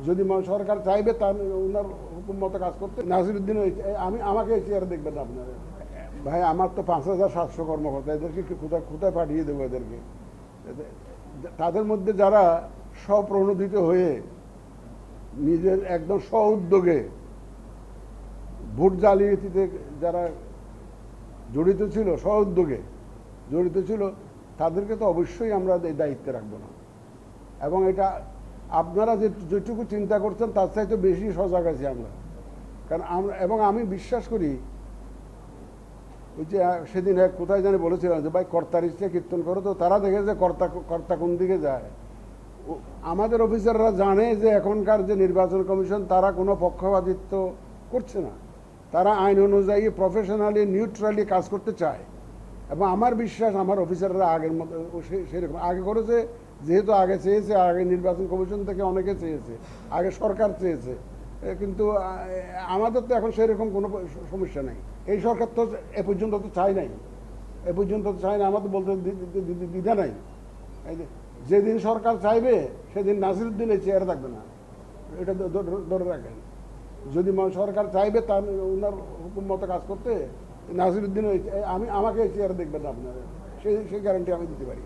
যদি সরকার চাইবে তার ওনার হুকুম মতো কাজ করতে, নাসিরুদ্দিন আমাকে এই চেয়ারে দেখবেন আপনারা। ভাই আমার তো 5,700 কর্মকর্তা, এদেরকে কোথায় কোথায় পাঠিয়ে দেবো এদেরকে? তাদের মধ্যে যারা স্বপ্রণোদিত হয়ে নিজের একদম স্ব উদ্যোগে ভোট জালিয়াতিতে যারা জড়িত ছিল, স্ব উদ্যোগে জড়িত ছিল, তাদেরকে তো অবশ্যই আমরা এই দায়িত্বে রাখবো না। এবং এটা আপনারা যেটুকু চিন্তা করছেন তার চাইতে বেশি সজাগ আছি আমরা। কারণ আমরা, এবং আমি বিশ্বাস করি, ওই যে সেদিন কোথায় জানি বলেছিলাম যে ভাই কর্তার ইচ্ছে কীর্তন করো, তো তারা দেখে যে কর্তা কোন দিকে যায়। আমাদের অফিসাররা জানে যে এখনকার যে নির্বাচন কমিশন তারা কোনো পক্ষপাতিত্ব করছে না, তারা আইন অনুযায়ী প্রফেশনালি নিউট্রালি কাজ করতে চায়। এবং আমার বিশ্বাস আমার অফিসাররা আগের মতো সেরকম আগে করেছে, যেহেতু আগে চেয়েছে, আগে নির্বাচন কমিশন থেকে অনেকে চেয়েছে, আগে সরকার চেয়েছে, কিন্তু আমাদের তো এখন সেরকম কোনো সমস্যা নেই। এই সরকার তো এ পর্যন্ত তো চাই নাই, এ পর্যন্ত তো চাই না, আমাদের বলতে দ্বিধা নাই। যেদিন সরকার চাইবে সেদিন নাসিরুদ্দিন এই চেয়ারে থাকবে না, এটা ধরে রাখেন। যদি সরকার চাইবে তার ওনার হুকুম মতো কাজ করতে, নাসিরুদ্দিন আমাকে এই চেয়ারে দেখবেন আপনারা, সেই গ্যারান্টি আমি দিতে পারি।